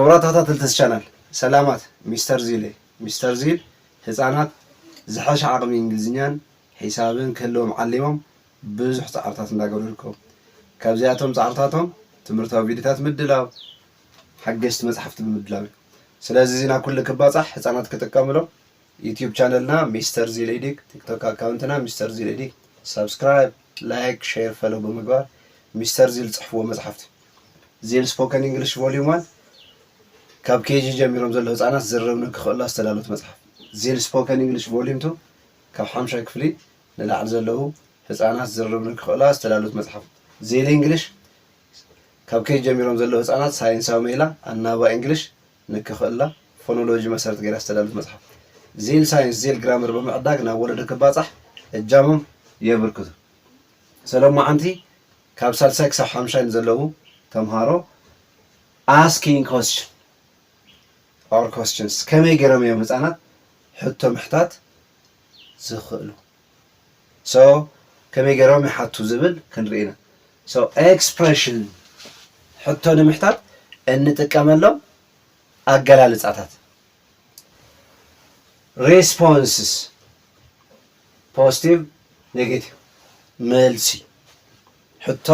ክብራት ተከታተልቲ ቻናል ሰላማት ሚስተር ዚል ህፃናት ዝሓሸ ዓቅሚ እንግሊዝኛን ሒሳብን ክህልዎም ዓሊሞም ብዙሕ ፃዕርታት እንዳገበሩ ይርከቡ ካብዚኣቶም ፃዕርታቶም ትምህርታዊ ቪድዮታት ምድላው ሓገዝቲ መፅሓፍቲ ብምድላው ስለዚ ዚና ኩሉ ክባፃሕ ህፃናት ክጥቀምሎም ዩቲዩብ ቻናልና ሚስተር ዚል ኤዲክ ቲክቶክ አካውንትና ሚስተር ዚል ኤዲክ ሰብስክራይብ ላይክ ሼር ፎሎ ብምግባር ሚስተር ዚል ጽሕፍዎ መፅሓፍቲ ዚል ስፖከን እንግሊሽ ቮሊዩም 1 ካብ ኬጂ ጀሚሮም ዘሎ ህፃናት ዝርብኑ ክኽእሉ ኣስተዳለወት መፅሓፍ ዚል ስፖከን እንግሊሽ ቮሊዩም 2 ካብ 5 ክፍሊ ንላዕሊ ዘለዉ ህፃናት ዝርብኑ ክኽእሉ ኣስተዳለወት መፅሓፍ ዚል እንግሊሽ ካብ ኬጂ ጀሚሮም ዘሎ ህፃናት ሳይንሳዊ ሜላ ኣናባ እንግሊሽ ንክኽእላ ፎኖሎጂ መሰረት ገይራ ኣስተዳለወት መፅሓፍ ዚል ሳይንስ ዚል ግራመር ብምዕዳግ ናብ ወለዶ ክባፃሕ እጃሞም የብርክቱ ሰላም ማዓንቲ ካብ ሳልሳይ ክሳብ 5 ዘለዉ ተምሃሮ asking question or questions ከመይ ገይሮም እዮም ህፃናት ሕቶ ምሕታት ዝኽእሉ so ከመይ ገይሮም ይሓቱ ዝብል ክንርኢና so expression ሕቶ ንምሕታት እንጥቀመሎም ኣገላልጻታት responses positive negative መልሲ ሕቶ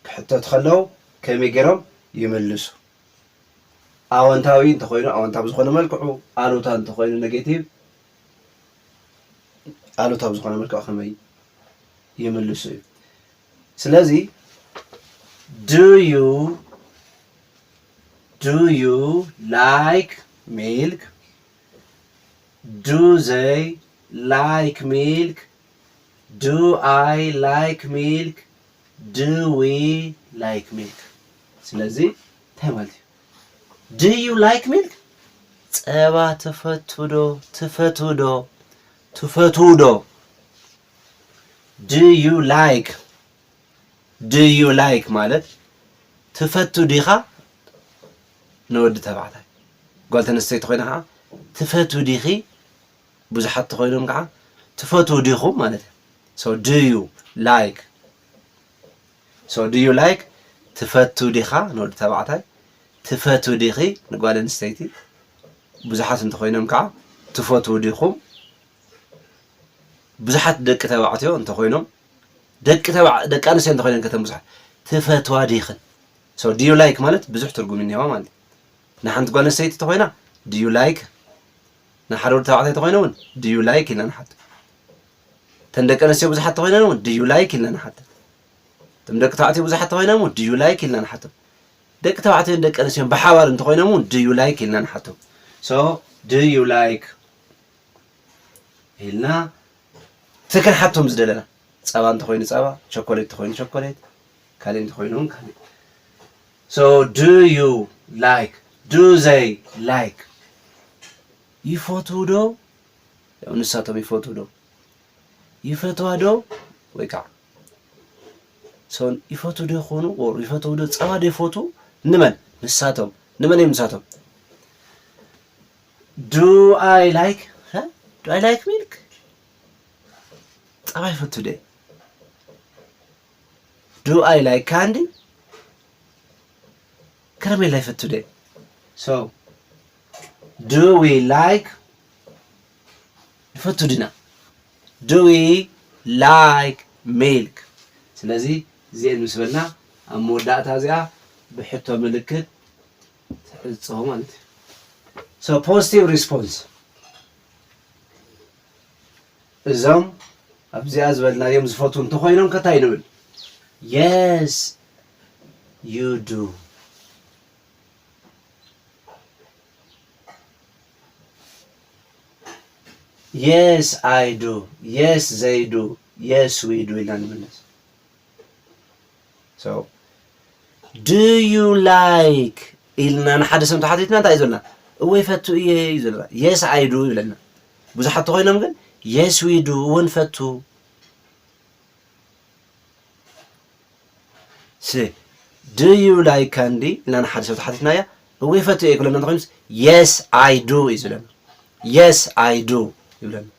ክሕቶ ተኸለው ከመይ ገይሮም ይመልሱ ኣወንታዊ እንተኾይኑ ኣወንታዊ ዝኾነ መልክዑ ኣሉታ እንተኾይኑ ኔጌቲቭ ኣሉታዊ ዝኾነ መልክዑ ከመይ ይመልሱ እዩ ስለዚ do you like milk do they like milk do I like milk do we like milk ስለዚህ ተማልቲ do you like milk ጸባ ትፈቱዶ do you like ማለት ትፈቱ ዲኻ ንወዲ ተባዕታይ ጓል ተነስተይቲ ኮይና ከዓ ትፈቱ ዲኺ ብዙሓት ኮይኖም ከዓ ትፈቱ ዲኹም ማለት so do you like ትፈቱ ዲኻ ንወዲ ተባዕታይ ትፈቱ ዲኺ ንጓል ኣንስተይቲ ብዙሓት እንተኮይኖም ከዓ ትፈቱ ዲኹም ብዙሓት ደቂ ተባዕትዮ እንተኮይኖም ደቂ ኣንስትዮ እንተኮይኖም ከተም ብዙሓት ትፈትዋ ዲኽን so do you like ማለት ብዙሕ ትርጉም እኒሄዋ ማለት ንሓንቲ ጓል ኣንስተይቲ እንተኮይና do you like ንሓደ ወዲ ተባዕታይ እንተኮይነ እውን do you like ኢልና ንሓቱ ተን ደቂ ኣንስትዮ ብዙሓት እንተኮይነን እውን do you like ኢልና ንሓቱ ተም ደቂ ተባዕትዮ ብዙሓት እንተኮይኖም እውን do you like ኢልና ንሓቱ ደቂ ተባዕትዮን ደቂ ኣንስትዮን ብሓባር እንተኮይኖም እውን do you like ኢልና ንሓቱ so do you like ኢልና ትክን ሓቶም ዝደለና ጸባ እንተኮይኑ ጸባ ቸኮሌት እንተኮይኑ ቸኮሌት ካልእ እንተኮይኑ ካልእ so do you like do they like ይፈትውዶ ያው ንሳቶም ይፈትውዶ ይፈትዋዶ ወይ ከዓ so ይፈትውዶ ይኾኑ or ይፈትውዶ ጸባ ዶ ይፈቱ ንመን ንሳቶም ንመን እዮም ንሳቶም do I like milk ጸባ ይፈቱ ደ do I like candy ከረሜላ ይፈቱ ደ so do we like ይፈቱ ዲና do we like milk ስለዚህ ዚን ምስበልና ኣብ መወዳእታ እዚኣ ብሕቶ ምልክት ተጽኦ ማለት so positive response እዞም ኣብዚኣ ዝበልናዮም ዝፈቱ እንተኮይኖም ከታይ ንብል yes you do yes I do yes they do yes we do ኢልና ንመለስ so do you like ኢልና ንሓደ ሰብ ተሓቲትና እንታይ ይዘልና ወይ ፈቱ እየ ይዘልና yes I do ይብለና ብዙሓት ኮይኖም ግን yes we do እውን ፈቱ do you like candy ኢልና ንሓደ ሰብ ተሓቲትና ያ ወይ ፈቱ እየ ክለና እንተኮይኑስ yes I do ይዘልና yes I do ይብለና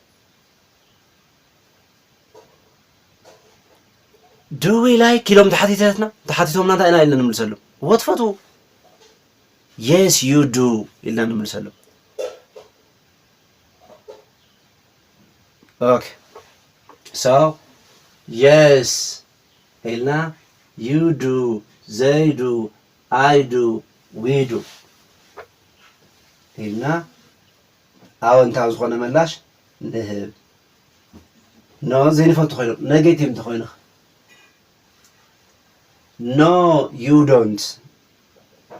do we like كيلوم تحتيتنا تحتيتهم نتا أنا إلنا نملسلو واتفتو yes you do ኢልና እንመልሳለን። okay so yes ኢልና you do they do I do we do ኢልና አዎንታዊ ዝኾነ ምላሽ ንህብ ኖ ዘይንፈቱ ኮይኖም ኔጌቲቭ እንተኮይኑ ኖ you don't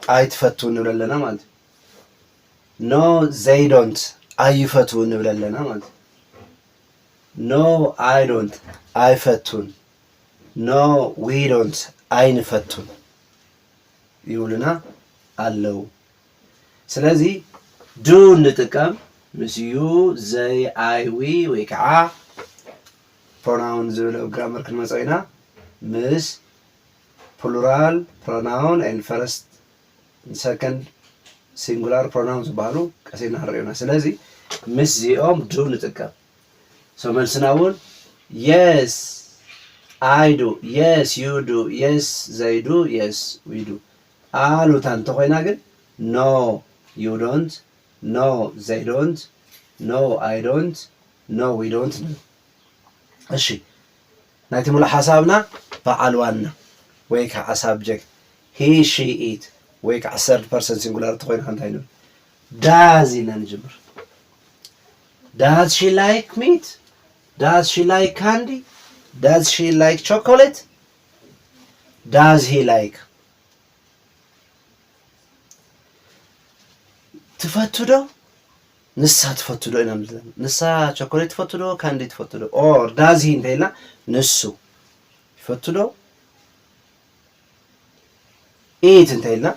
አይትፈቱ እንብል ኣለና ማለት ኖ they don't አይፈቱ እንብል ኣለና ማለት ኖ I don't አይፈቱን ኖ we don't አይንፈቱን ይውልና አለው። ስለዚህ ዱ እንጥቀም ምስ ዩ ዘይ አይ ዊ ወይ ከዓ ፕሮናውን ዝብለው ግራመር ክንመጽእ ኢና ምስ ፕሉራል ፕሮናውን ኤንድ ፈርስት ሰከንድ ሲንጉላር ፕሮናውን ዝበሃሉ ቀሲና ንሪእና። ስለዚ ምስ ዚኦም ዱ ንጥቀም። ሶ መልስና እውን የስ አይ ዱ የስ ዩ ዱ የስ ዘይ ዱ የስ ዊ ዱ። አሉታ እንተኮይና ግን ኖ ዩ ዶንት ኖ ዘይ ዶንት ኖ አይ ዶንት ኖ ዊ ዶንት። እሺ ናይቲ ሙሉእ ሓሳብና በዓል ዋና ወይ ከዓ ሳብጀክት ሂ ሺ ኢት ወይ ከዓ ሰርድ ፐርሰን ሲንጉላር እንተኮይና እንታይ ንብል ዳዝ ኢልና ንጅምር። ዳዝ ሺ ላይክ ሚት ዳዝ ሺ ላይክ ካንዲ ዳዝ ሺ ላይክ ቾኮሌት ዳዝ ሂ ላይክ ትፈቱ ዶ ንሳ ትፈቱ ዶ ኢና ንብል ንሳ ቾኮሌት ትፈቱ ዶ ካንዲ ትፈቱ ዶ ኦር ዳዝ ሂ እንተኢልና ንሱ ይፈቱ ዶ ኢት እንተኢልና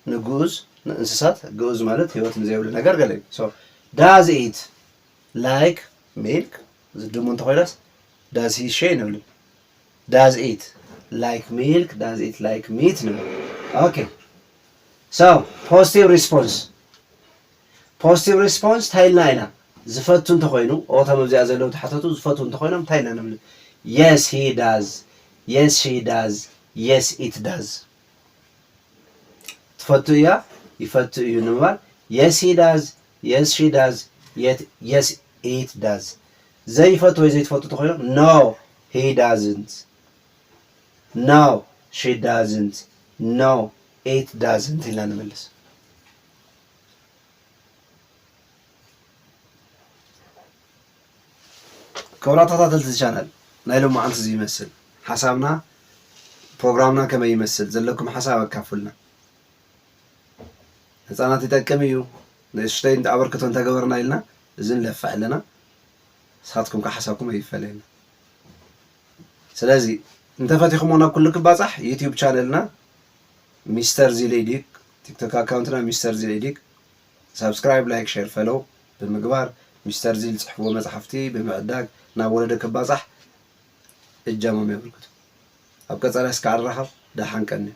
ንግኡዝ ንእንስሳት ግኡዝ ማለት ህይወት ንዘይብሉ ነገር ገለ እዩ። ሶ ዳዝ ኢት ላይክ ሚልክ ዝድሙ እንተኮይናስ ዳዝ ሂ ሼ ንብል ዳዝ ኢት ላይክ ሚልክ ዳዝ ኢት ላይክ ሚት ንብል። ኦኬ ሶ ፖዚቲቭ ሪስፖንስ ፖዚቲቭ ሪስፖንስ እንታይ ኢልና ኢና ዝፈቱ እንተኮይኑ ኦቶም ኣብዚኣ ዘለው ተሓተቱ ዝፈቱ እንተኮይኖም እንታይ ኢልና ንብል የስ ሂ ዳዝ የስ ሺ ዳዝ የስ ኢት ዳዝ። ትፈቱ እያ ይፈቱ እዩ ንምባል የስ ሂ ዳዝ የስ ሺ ዳዝ የስ ኢት ዳዝ። ዘይፈቱ ወይ ዘይትፈቱ እንተኮይኖም ኖ ሂ ዳዝንት ኖ ሺ ዳዝንት ኖ ኢት ዳዝንት ኢልና ንመልስ። ክቡራት ተኸታተልቲ ቻናል ናይ ሎማዓንቲ እዚ ይመስል ሓሳብና ፕሮግራምና ከመይ ይመስል ዘለኩም ሓሳብ ኣካፍሉና። ህፃናት ይጠቅም እዩ ንእሽተይ ኣበርክቶ እንተገበርና ኢልና እዚ ንለፍዕ ኣለና። ንስኻትኩም ከዓ ሓሳብኩም ኣይፈለየና። ስለዚ እንተፈቲኹም ናብ ኩሉ ክባፃሕ ዩቲዩብ ቻነልና ሚስተር ዚል ኤዲክ ቲክቶክ አካውንትና ሚስተር ዚል ኤዲክ ሰብስክራይብ ላይክ ሼር ፈሎው ብምግባር ሚስተር ዚል ጽሕፍዎ መጽሓፍቲ ብምዕዳግ ናብ ወለደ ክባፃሕ እጃሞም የብርክቱ። ኣብ ቀጻሊ እስካዕ ንራኸብ ደሓን ቀኒ